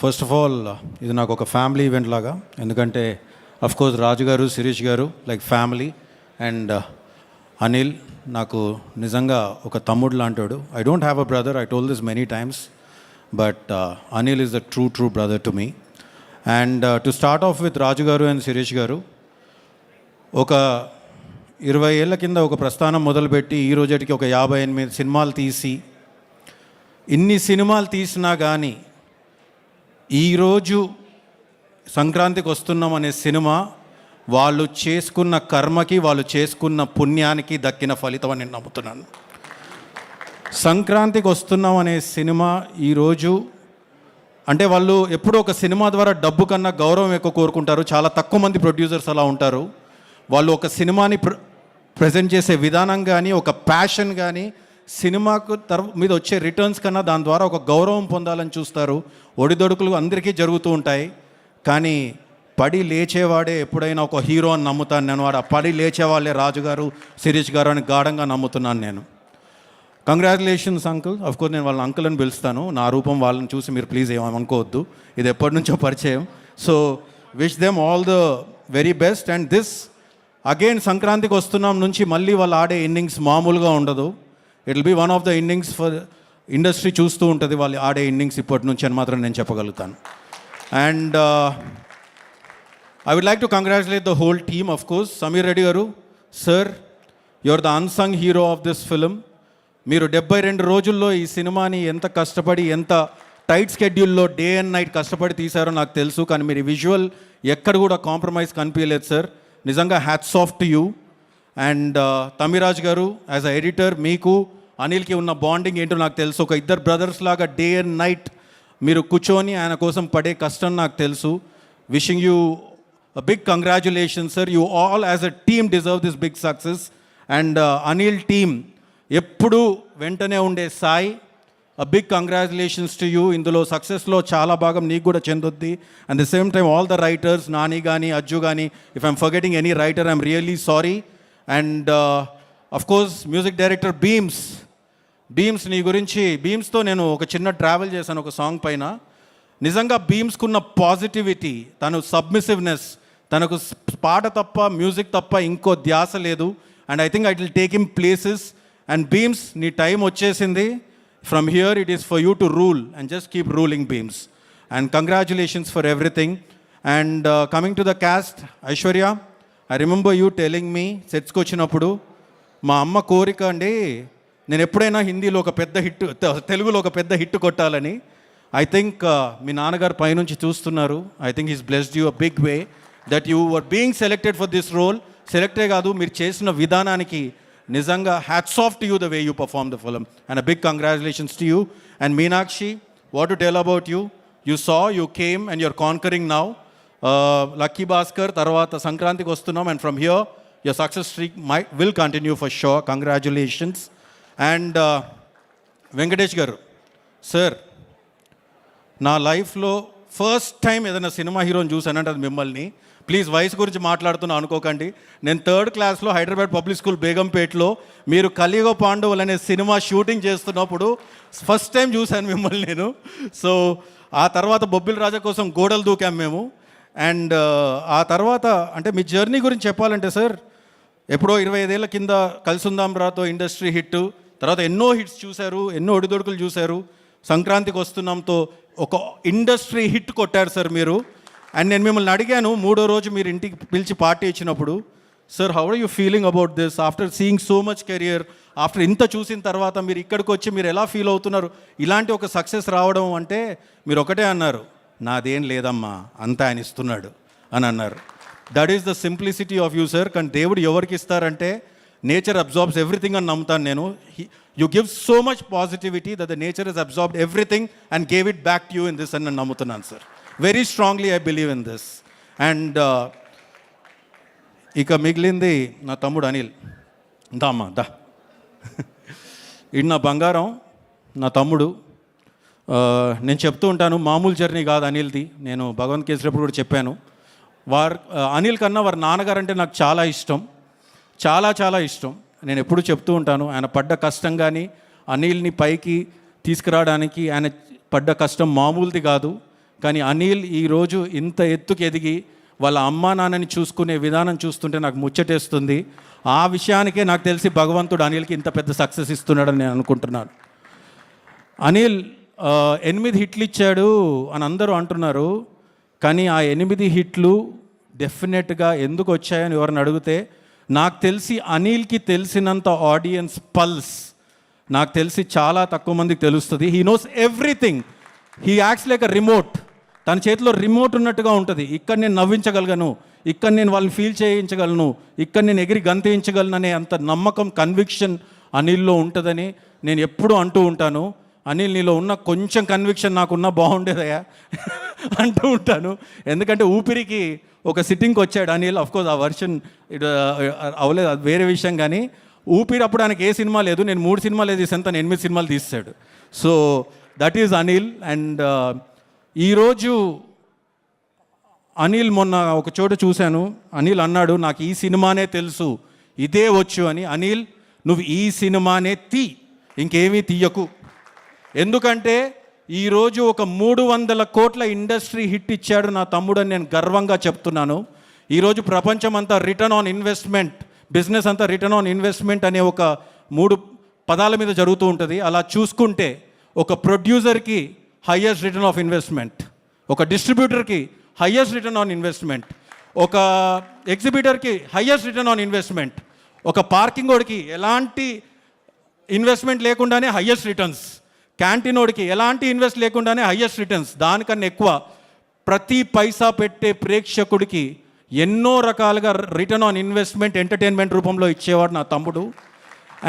First of all ఇది నాకు ఒక ఫ్యామిలీ ఈవెంట్ లాగా, ఎందుకంటే కోర్స్ రాజు గారు, శిరీష్ గారు లైక్ ఫ్యామిలీ, అండ్ అనిల్ నాకు నిజంగా ఒక తమ్ముడు లాంటాడు. I don't have a brother, I told this many times, but Anil is the true brother to me. And to start off with Raju garu and Sirish గారు, ఒక 20 ఏళ్ళ కింద ఒక ప్రస్థానం మొదలుపెట్టి ఈ రోజుకి ఒక 58 సినిమాలు తీసి, ఇన్ని సినిమాలు తీసినా కానీ ఈరోజు సంక్రాంతికి వస్తున్నాం అనే సినిమా వాళ్ళు చేసుకున్న కర్మకి, వాళ్ళు చేసుకున్న పుణ్యానికి దక్కిన ఫలితం అని నేను నమ్ముతున్నాను. సంక్రాంతికి వస్తున్నాం అనే సినిమా ఈరోజు అంటే వాళ్ళు ఎప్పుడూ ఒక సినిమా ద్వారా డబ్బు కన్నా గౌరవం ఎక్కువ కోరుకుంటారు. చాలా తక్కువ మంది ప్రొడ్యూసర్స్ అలా ఉంటారు. వాళ్ళు ఒక సినిమాని ప్రజెంట్ చేసే విధానం కానీ, ఒక ప్యాషన్ కానీ, సినిమాకు మీద వచ్చే రిటర్న్స్ కన్నా దాని ద్వారా ఒక గౌరవం పొందాలని చూస్తారు. ఒడిదొడుకులు అందరికీ జరుగుతూ ఉంటాయి, కానీ పడి లేచేవాడే ఎప్పుడైనా ఒక హీరో అని నమ్ముతాను నేను. వాడు పడి లేచేవాళ్ళే రాజు గారు, శిరీష్ గారు అని గాఢంగా నమ్ముతున్నాను నేను. Congratulations uncle. అఫ్కోర్స్ నేను వాళ్ళని అంకుల్ అని పిలుస్తాను, నా రూపం వాళ్ళని చూసి మీరు ప్లీజ్ ఏమనుకోవద్దు, ఇది ఎప్పటి నుంచో పరిచయం. So wish them all the very best. And this again సంక్రాంతికి వస్తున్నాం నుంచి మళ్ళీ వాళ్ళు ఆడే ఇన్నింగ్స్ మామూలుగా ఉండదు. It will be one of the innings for industry చూస్తూ ఉంటుంది వాళ్ళు ఆడే ఇన్నింగ్స్ ఇప్పటి నుంచి అని మాత్రం నేను చెప్పగలుగుతాను. And I would like to congratulate the whole team, of course. Samir Reddy garu, sir, you're the unsung hero of this film. మీరు 72 రోజుల్లో ఈ సినిమాని ఎంత కష్టపడి, ఎంత టైట్ స్కెడ్యూల్లో డే అండ్ నైట్ కష్టపడి తీశారో నాకు తెలుసు, కానీ మీరు విజువల్ ఎక్కడ కూడా కాంప్రమైజ్ కనిపించలేదు సార్. నిజంగా hats off to you. And Tamiraj గారు, యాజ్ అ ఎడిటర్, మీకు అనిల్కి ఉన్న బాండింగ్ ఏంటో నాకు తెలుసు. ఒక ఇద్దరు బ్రదర్స్ లాగా డే అండ్ నైట్ మీరు కూర్చొని ఆయన కోసం పడే కష్టం నాకు తెలుసు. Wishing you a big congratulations sir, you all as a team deserve this big success. And Anil team eppudu ventane unde sai, a big congratulations to you. Indulo success lo chaala bhagam neeku kuda chenduddi. And the same time all the writers, Nani gani, Ajju gani, if I'm forgetting any writer I'm really sorry. And of course music director Beams నీ గురించి, బీమ్స్తో నేను ఒక చిన్న travel చేశాను ఒక song పైన. నిజంగా బీమ్స్కున్న positivity, తను సబ్మిసివ్నెస్, తనకు పాట తప్ప మ్యూజిక్ తప్ప ఇంకో ధ్యాస లేదు. And I think I will take him places. And Bheems, నీ టైం వచ్చేసింది. From here it is for you to rule and just keep ruling Bheems. And congratulations for everything. And coming to the cast, Aishwarya, I remember you telling me సెట్స్కి వచ్చినప్పుడు, మా అమ్మ కోరిక అండి నేను ఎప్పుడైనా హిందీలో ఒక పెద్ద హిట్, తెలుగులో ఒక పెద్ద హిట్ కొట్టాలని. ఐ థింక్ మీ నాన్నగారు పైనుంచి చూస్తున్నారు. I think is blessed you a big way that you were being selected for this role. సెలెక్టే కాదు, మీరు చేసిన విధానానికి నిజంగా hats off to you the way you perform the film. And a big congratulations to you. And Meenakshi, what to tell about you? You saw, you came and you're conquering now. Lucky Bhaskar, తర్వాత సంక్రాంతికి వస్తున్నాం. And from here your success streak will continue for sure. Congratulations. And Venkatesh గారు, sir, నా లైఫ్లో first time ఏదైనా cinema హీరోని చూసానంటే అది మిమ్మల్ని. ప్లీజ్ వయసు గురించి మాట్లాడుతున్నా అనుకోకండి. నేను 3rd క్లాస్లో హైదరాబాద్ పబ్లిక్ స్కూల్ బేగంపేట్లో మీరు కలియుగ పాండవులు అనే సినిమా షూటింగ్ చేస్తున్నప్పుడు ఫస్ట్ టైం చూశాను మిమ్మల్ని నేను. సో ఆ తర్వాత బొబ్బిల్ రాజా కోసం గోడలు దూకాం మేము. అండ్ ఆ తర్వాత అంటే మీ జర్నీ గురించి చెప్పాలంటే సార్, ఎప్పుడో 25 ఏళ్ళ కింద కలిసుందాం రాతో ఇండస్ట్రీ హిట్, తర్వాత ఎన్నో హిట్స్ చూశారు, ఎన్నో ఒడిదొడుకులు చూశారు. సంక్రాంతికి వస్తున్నాంతో ఒక ఇండస్ట్రీ హిట్ కొట్టారు సార్ మీరు. అండ్ నేను మిమ్మల్ని అడిగాను 3వ రోజు మీరు ఇంటికి పిలిచి పార్టీ ఇచ్చినప్పుడు, sir how are you feeling about this after seeing so much career, after ఇంత చూసిన తర్వాత మీరు ఇక్కడికి వచ్చి మీరు ఎలా ఫీల్ అవుతున్నారు, ఇలాంటి ఒక సక్సెస్ రావడం అంటే? మీరు ఒకటే అన్నారు, నాదేం లేదమ్మా, అంతా ఆయన ఇస్తున్నాడు అని అన్నారు. That is the simplicity of you sir. కానీ దేవుడు ఎవరికి ఇస్తారంటే నేచర్ అబ్జార్బ్స్ ఎవ్రీథింగ్ అని నమ్ముతాను నేను. You give so much positivity that the nature he's absorbed everything and gave it back to you in this అని నేను నమ్ముతున్నాను sir. Very strongly I believe in this. And ఇక మిగిలింది నా తమ్ముడు అనిల్. అమ్మా దా, ఇది నా బంగారం, నా తమ్ముడు. నేను చెప్తూ ఉంటాను, మామూలు జర్నీ కాదు అనిల్ది. నేను భగవంత్ కేసరిప్పుడు కూడా చెప్పాను. అనిల్ కన్నా వారి నాన్నగారు అంటే నాకు చాలా ఇష్టం, చాలా చాలా ఇష్టం. నేను ఎప్పుడు చెప్తూ ఉంటాను, ఆయన పడ్డ కష్టం కానీ, అనిల్ని పైకి తీసుకురావడానికి ఆయన పడ్డ కష్టం మామూలుది కాదు. కానీ అనిల్ ఈరోజు ఇంత ఎత్తుకు ఎదిగి వాళ్ళ అమ్మా నాన్నని చూసుకునే విధానం చూస్తుంటే నాకు ముచ్చటేస్తుంది. ఆ విషయానికే నాకు తెలిసి భగవంతుడు అనిల్కి ఇంత పెద్ద సక్సెస్ ఇస్తున్నాడని నేను అనుకుంటున్నాను. అనిల్ 8 హిట్లు ఇచ్చాడు అని అందరూ అంటున్నారు, కానీ ఆ 8 హిట్లు డెఫినెట్గా ఎందుకు వచ్చాయని ఎవరిని అడిగితే నాకు తెలిసి అనిల్కి తెలిసినంత ఆడియన్స్ పల్స్ నాకు తెలిసి చాలా తక్కువ మందికి తెలుస్తుంది. He knows everything. He acts like a remote. తన చేతిలో రిమోట్ ఉన్నట్టుగా ఉంటుంది. ఇక్కడ నేను నవ్వించగలను, ఇక్కడ నేను వాళ్ళని ఫీల్ చేయించగలను, ఇక్కడ నేను ఎగిరి గంతేయించగలను అనే అంత నమ్మకం, కన్విక్షన్ అనిల్లో ఉంటుందని నేను ఎప్పుడూ అంటూ ఉంటాను. అనిల్, నీలో ఉన్న కొంచెం కన్విక్షన్ నాకున్నా బాగుండేదయ్యా అంటూ ఉంటాను. ఎందుకంటే ఊపిరికి ఒక సిట్టింగ్కి వచ్చాడు అనిల్. అఫ్కోర్స్ ఆ వర్షన్ అవ్వలేదు, అది వేరే విషయం. కానీ ఊపిరి అప్పుడు ఆయనకి ఏ సినిమా లేదు. నేను 3 సినిమాలు తీసాను, తను 8 సినిమాలు తీసాడు. So that is Anil. And ఈరోజు అనిల్ మొన్న ఒక చోట చూశాను, అనిల్ అన్నాడు నాకు ఈ సినిమానే తెలుసు, ఇదే వచ్చు అని. అనిల్, నువ్వు ఈ సినిమానే ఇంకేమీ తీయకు. ఎందుకంటే ఈరోజు ఒక 300 కోట్ల ఇండస్ట్రీ హిట్ ఇచ్చాడు నా తమ్ముడు అని నేను గర్వంగా చెప్తున్నాను. ఈరోజు ప్రపంచమంతా రిటర్న్ ఆన్ ఇన్వెస్ట్మెంట్, బిజినెస్ అంతా రిటర్న్ ఆన్ ఇన్వెస్ట్మెంట్ అనే ఒక 3 పదాల మీద జరుగుతూ ఉంటుంది. అలా చూసుకుంటే ఒక ప్రొడ్యూసర్కి హయ్యెస్ట్ రిటర్న్ ఆఫ్ ఇన్వెస్ట్మెంట్, ఒక డిస్ట్రిబ్యూటర్కి హయ్యెస్ట్ రిటర్న్ ఆన్ ఇన్వెస్ట్మెంట్, ఒక ఎగ్జిబిటర్కి హయ్యెస్ట్ రిటర్న్ ఆన్ ఇన్వెస్ట్మెంట్, ఒక పార్కింగ్ వాడికి ఎలాంటి ఇన్వెస్ట్మెంట్ లేకుండానే హయ్యెస్ట్ రిటర్న్స్, క్యాంటీనోడికి ఎలాంటి ఇన్వెస్ట్ లేకుండానే హయ్యెస్ట్ రిటర్న్స్. దానికన్నా ఎక్కువ ప్రతి పైసా పెట్టే ప్రేక్షకుడికి ఎన్నో రకాలుగా రిటర్న్ ఆన్ ఇన్వెస్ట్మెంట్ ఎంటర్టైన్మెంట్ రూపంలో ఇచ్చేవాడు నా తమ్ముడు.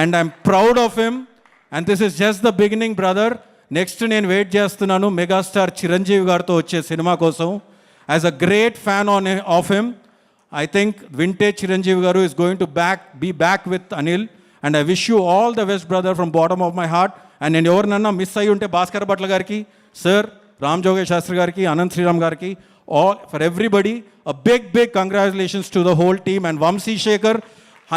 And I'm proud of him. And this is just the beginning brother. Next నేను వెయిట్ చేస్తున్నాను మెగాస్టార్ చిరంజీవి గారితో వచ్చే సినిమా కోసం. As a great fan of him, I think vintage Chiranjeevi garu is going to be back with Anil. And I wish you all the best brother from bottom of my heart. And నేను ఎవరినన్నా miss అయ్యి ఉంటే భాస్కర్ భట్ల గారికి, sir, Ram జోగేష్ Sastry గారికి, అనంత్ శ్రీరామ్ గారికి, all for everybody a big congratulations to the whole team. And Vamshi Shekhar,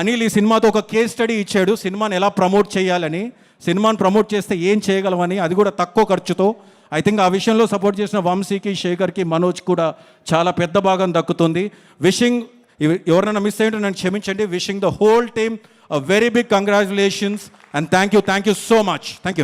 Anil ఈ సినిమాతో ఒక కేస్ స్టడీ ఇచ్చాడు సినిమాని ఎలా ప్రమోట్ చేయాలని, సినిమాని ప్రమోట్ చేస్తే ఏం చేయగలమని, అది కూడా తక్కువ ఖర్చుతో. ఐ థింక్ ఆ విషయంలో సపోర్ట్ చేసిన వంశీకి, శేఖర్కి, మనోజ్ కూడా చాలా పెద్ద భాగం దక్కుతుంది. విషింగ్, ఎవరైనా మిస్ అయ్యింటే నన్ను క్షమించండి. Wishing the whole team a very big congratulations and thank you so much. Thank you.